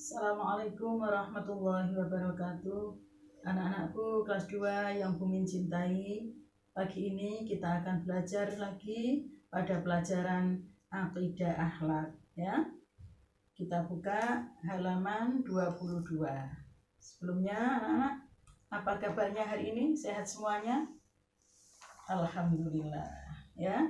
Assalamualaikum warahmatullahi wabarakatuh. Anak-anakku kelas 2 yang Bumin cintai, pagi ini kita akan belajar lagi pada pelajaran akidah akhlak ya. Kita buka halaman 22. Sebelumnya anak-anak, apa kabarnya hari ini? Sehat semuanya? Alhamdulillah ya.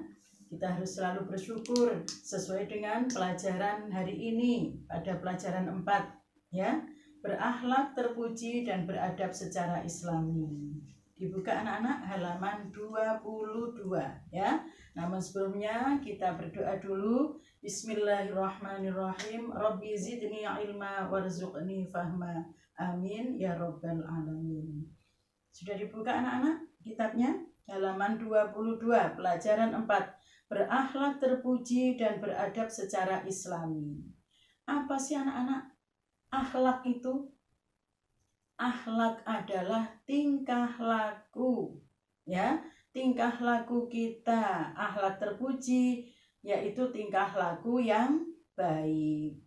Kita harus selalu bersyukur sesuai dengan pelajaran hari ini pada pelajaran 4 ya. Berakhlak, terpuji dan beradab secara Islami. Dibuka anak-anak halaman 22 ya. Namun sebelumnya kita berdoa dulu. Bismillahirrahmanirrahim. Rabbi zidni ilma warzuqni fahma. Amin ya rabbal alamin. Sudah dibuka anak-anak kitabnya? Halaman 22 pelajaran 4. Berakhlak, terpuji dan beradab secara Islami. Apa sih anak-anak akhlak itu? Akhlak adalah tingkah laku ya, tingkah laku kita. Akhlak terpuji yaitu tingkah laku yang baik.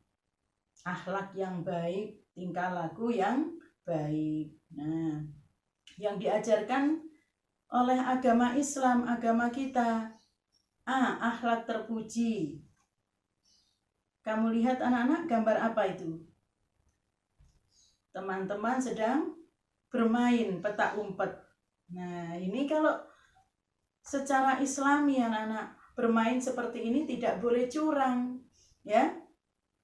Akhlak yang baik, tingkah laku yang baik. Nah, yang diajarkan oleh agama Islam, agama kita. Akhlak terpuji. Kamu lihat anak-anak gambar apa itu? Teman-teman sedang bermain petak umpet. Nah, ini kalau secara Islami anak-anak, bermain seperti ini tidak boleh curang ya.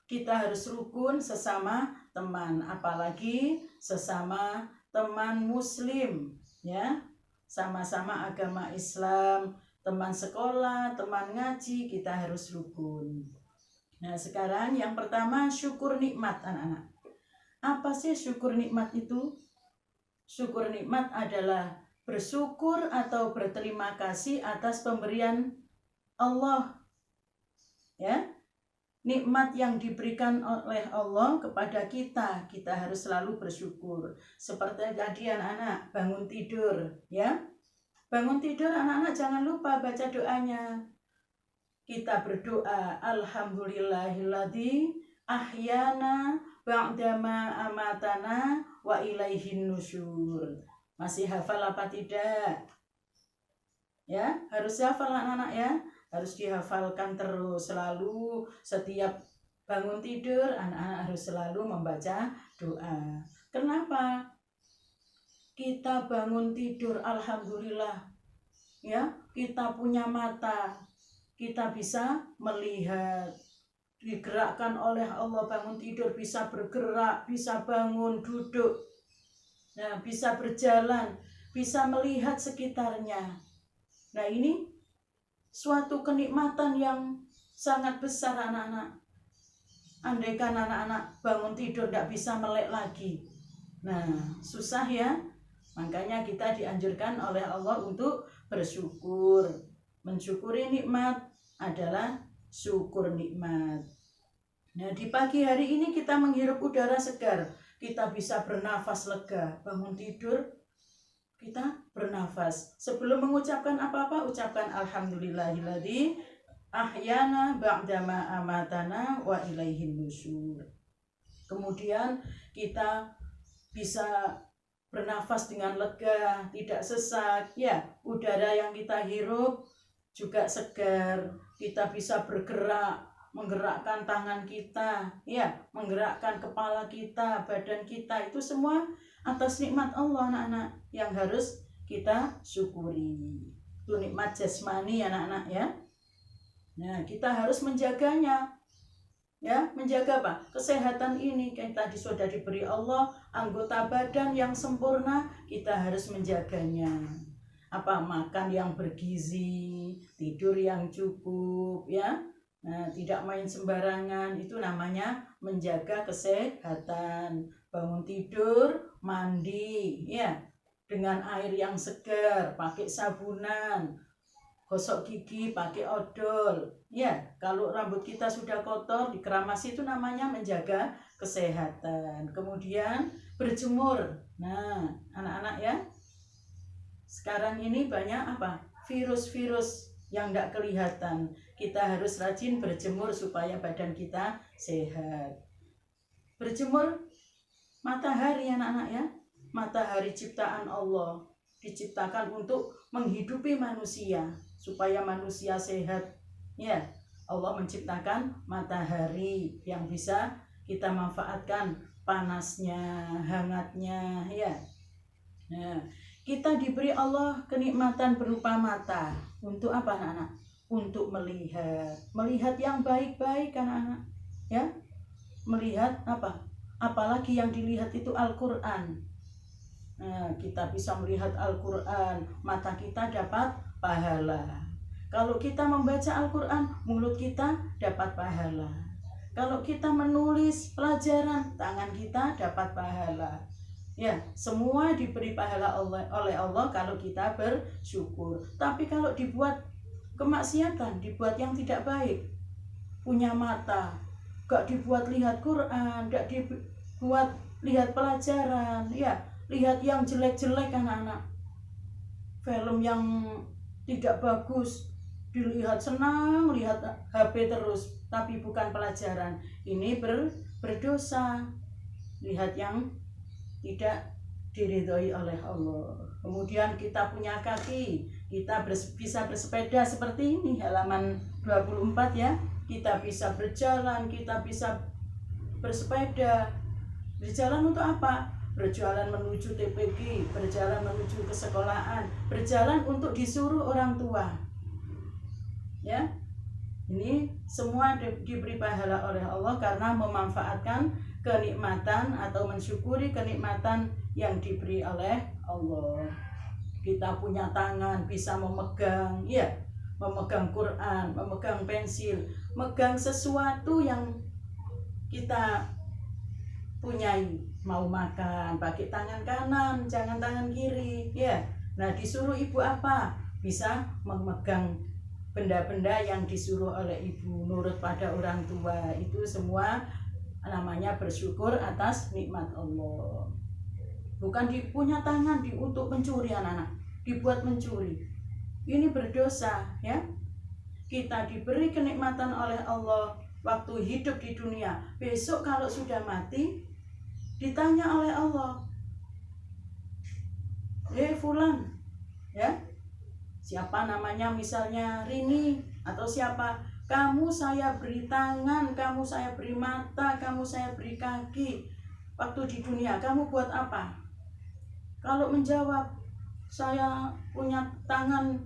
Kita harus rukun sesama teman, apalagi sesama teman muslim ya. Sama-sama agama Islam, teman sekolah, teman ngaji, kita harus rukun. Nah, sekarang yang pertama syukur nikmat anak-anak. Apa sih syukur nikmat itu? Syukur nikmat adalah bersyukur atau berterima kasih atas pemberian Allah. Ya. Nikmat yang diberikan oleh Allah kepada kita, kita harus selalu bersyukur. Seperti tadi anak-anak bangun tidur, ya. Bangun tidur anak-anak jangan lupa baca doanya. Kita berdoa, alhamdulillahilladzi ahyana ba'dama amatana wa ilaihin nusyur. Masih hafal apa tidak? Ya, harus hafal anak-anak ya. Harus dihafalkan terus, selalu setiap bangun tidur anak-anak harus selalu membaca doa. Kenapa? Kita bangun tidur alhamdulillah ya, kita punya mata, kita bisa melihat, digerakkan oleh Allah, bangun tidur bisa bergerak, bisa bangun duduk, nah bisa berjalan, bisa melihat sekitarnya. Nah, ini suatu kenikmatan yang sangat besar anak-anak. Andaikan anak-anak bangun tidur tidak bisa melek lagi, nah susah ya. Makanya kita dianjurkan oleh Allah untuk bersyukur. Mensyukuri nikmat adalah syukur nikmat. Nah, di pagi hari ini kita menghirup udara segar, kita bisa bernafas lega. Bangun tidur kita bernafas. Sebelum mengucapkan apa-apa, ucapkan alhamdulillahilladzi ahyana ba'dama amatana wa ilaihin nusyur. Kemudian kita bisa bernafas dengan lega, tidak sesak ya. Udara yang kita hirup juga segar. Kita bisa bergerak, menggerakkan tangan kita ya, menggerakkan kepala kita, badan kita, itu semua atas nikmat Allah anak-anak yang harus kita syukuri. Itu nikmat jasmani anak-anak ya. Nah, kita harus menjaganya. Ya, menjaga apa? Kesehatan ini kita sudah diberi Allah anggota badan yang sempurna, kita harus menjaganya. Apa? Makan yang bergizi, tidur yang cukup ya. Nah, tidak main sembarangan, itu namanya menjaga kesehatan. Bangun tidur, mandi ya, dengan air yang segar, pakai sabunan, gosok gigi pakai odol ya. Kalau rambut kita sudah kotor, dikeramasi, itu namanya menjaga kesehatan. Kemudian berjemur. Nah, anak-anak ya, sekarang ini banyak apa? Virus-virus yang tidak kelihatan. Kita harus rajin berjemur supaya badan kita sehat. berjemur matahari anak-anak ya. Matahari ciptaan Allah, diciptakan untuk menghidupi manusia supaya manusia sehat ya. Allah menciptakan matahari yang bisa kita manfaatkan panasnya, hangatnya ya. Nah, kita diberi Allah kenikmatan berupa mata. Untuk apa anak-anak? Untuk melihat yang baik-baik anak-anak ya. Melihat apa? Apalagi yang dilihat itu Al-Qur'an. Nah, kita bisa melihat Al-Qur'an, mata kita dapat pahala. Kalau kita membaca Al-Qur'an, mulut kita dapat pahala. Kalau kita menulis pelajaran, tangan kita dapat pahala. Ya, semua diberi pahala oleh Allah kalau kita bersyukur. Tapi kalau dibuat kemaksiatan, dibuat yang tidak baik, punya mata, gak dibuat lihat Quran, gak dibuat lihat pelajaran, ya, lihat yang jelek-jelek anak-anak, film yang tidak bagus, dilihat senang, lihat HP terus, tapi bukan pelajaran. Ini berdosa. Lihat yang tidak diridhoi oleh Allah. Kemudian kita punya kaki, kita bisa bersepeda seperti ini, halaman 24 ya. Kita bisa berjalan, kita bisa bersepeda. Berjalan untuk apa? Berjalan menuju TPG, berjalan menuju ke sekolahan, berjalan untuk disuruh orang tua. Ya. Ini semua diberi pahala oleh Allah karena memanfaatkan kenikmatan atau mensyukuri kenikmatan yang diberi oleh Allah. Kita punya tangan, bisa memegang, ya, memegang Quran, memegang pensil, megang sesuatu yang kita punyai. Mau makan pakai tangan kanan, jangan tangan kiri, ya. Nah, disuruh ibu apa? Bisa memegang benda-benda yang disuruh oleh ibu, nurut pada orang tua. Itu semua namanya bersyukur atas nikmat Allah. Bukan punya tangan untuk mencuri anak-anak, dibuat mencuri. Ini berdosa ya. Kita diberi kenikmatan oleh Allah waktu hidup di dunia. Besok kalau sudah mati, ditanya oleh Allah, fulan, ya, siapa namanya, misalnya Rini atau siapa, kamu saya beri tangan, kamu saya beri mata, kamu saya beri kaki, waktu di dunia kamu buat apa? Kalau menjawab, saya punya tangan,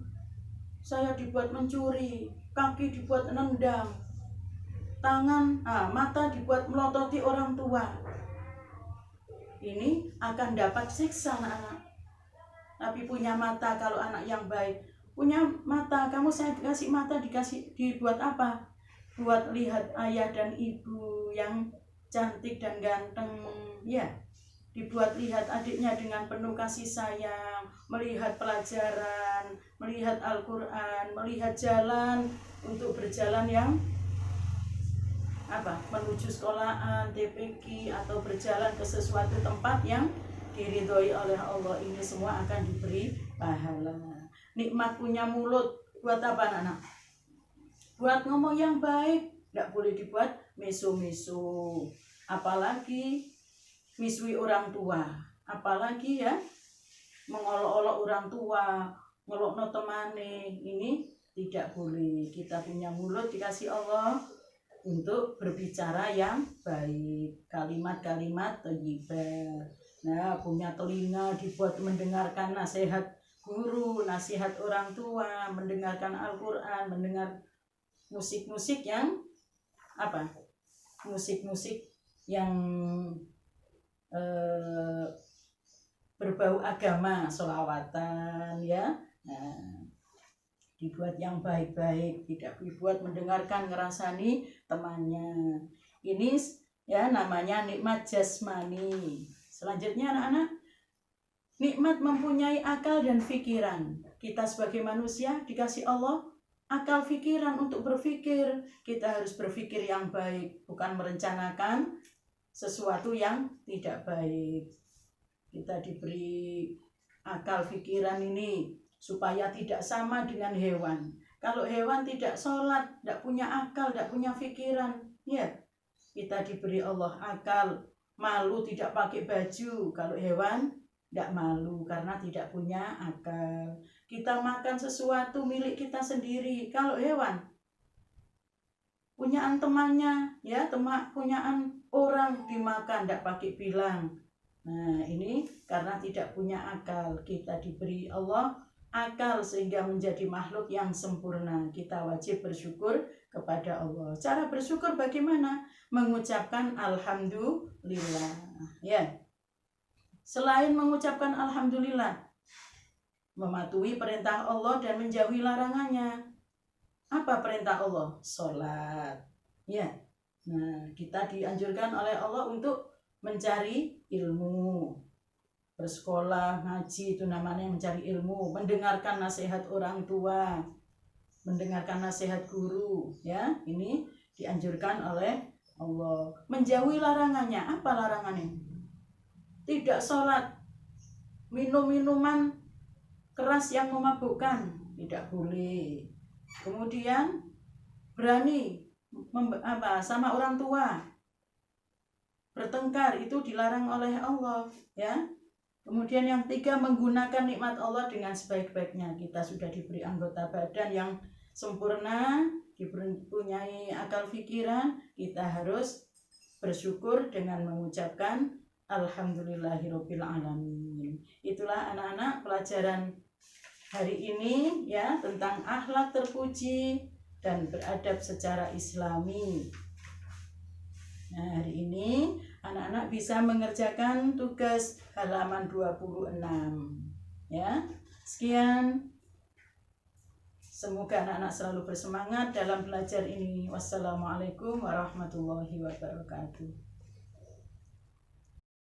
saya dibuat mencuri, kaki dibuat nendang, mata dibuat melototi orang tua, ini akan dapat siksa anak-anak. Tapi punya mata, kalau anak yang baik, punya mata, kamu saya dikasih mata, dibuat apa? Buat lihat ayah dan ibu yang cantik dan ganteng, ya. Dibuat lihat adiknya dengan penuh kasih sayang, melihat pelajaran, melihat Al-Quran, melihat jalan untuk berjalan yang menuju sekolahan, TPG, atau berjalan ke sesuatu tempat yang diridhoi oleh Allah. Ini semua akan diberi pahala. Nikmat punya mulut, buat apa anak-anak? Buat ngomong yang baik, nggak boleh dibuat meso-meso, apalagi misui orang tua, apalagi ya mengolok-olok orang tua, ngelokno temane, ini tidak boleh. Kita punya mulut dikasih Allah untuk berbicara yang baik, kalimat-kalimat thayyibah. Nah, punya telinga dibuat mendengarkan nasihat guru, nasihat orang tua, mendengarkan Al-Quran, mendengar musik-musik yang musik-musik yang berbau agama, sholawatan ya. Nah, dibuat yang baik-baik, tidak dibuat mendengarkan ngerasani temannya. Ini ya namanya nikmat jasmani. Selanjutnya anak-anak, nikmat mempunyai akal dan pikiran. Kita sebagai manusia dikasih Allah akal pikiran untuk berpikir. Kita harus berpikir yang baik, bukan merencanakan sesuatu yang tidak baik. Kita diberi akal pikiran ini supaya tidak sama dengan hewan. Kalau hewan tidak sholat, tidak punya akal, tidak punya pikiran, ya. Kita diberi Allah akal malu tidak pakai baju. Kalau hewan tidak malu karena tidak punya akal. Kita makan sesuatu milik kita sendiri. Kalau hewan punyaan temannya, ya, punyaan orang dimakan tidak pakai bilang. Nah, ini karena tidak punya akal. Kita diberi Allah akal sehingga menjadi makhluk yang sempurna. Kita wajib bersyukur kepada Allah. Cara bersyukur bagaimana? Mengucapkan alhamdulillah, ya. Selain mengucapkan alhamdulillah, mematuhi perintah Allah dan menjauhi larangannya. Apa perintah Allah? Sholat, ya. Nah, kita dianjurkan oleh Allah untuk mencari ilmu, bersekolah, ngaji, itu namanya mencari ilmu, mendengarkan nasihat orang tua, mendengarkan nasihat guru, ya. Ini dianjurkan oleh Allah. Menjauhi larangannya. Apa larangannya? Tidak sholat, minum minuman keras yang memabukkan, tidak boleh. Kemudian berani sama orang tua, bertengkar, itu dilarang oleh Allah, ya. Kemudian yang ketiga, menggunakan nikmat Allah dengan sebaik-baiknya. Kita sudah diberi anggota badan yang sempurna, dipunyai akal pikiran, kita harus bersyukur dengan mengucapkan alhamdulillahirabbil alamin. Itulah anak-anak pelajaran hari ini, ya, tentang akhlak terpuji dan beradab secara Islami. Nah, hari ini anak-anak bisa mengerjakan tugas halaman 26, ya. Sekian. Semoga anak-anak selalu bersemangat dalam belajar ini. Wassalamualaikum warahmatullahi wabarakatuh.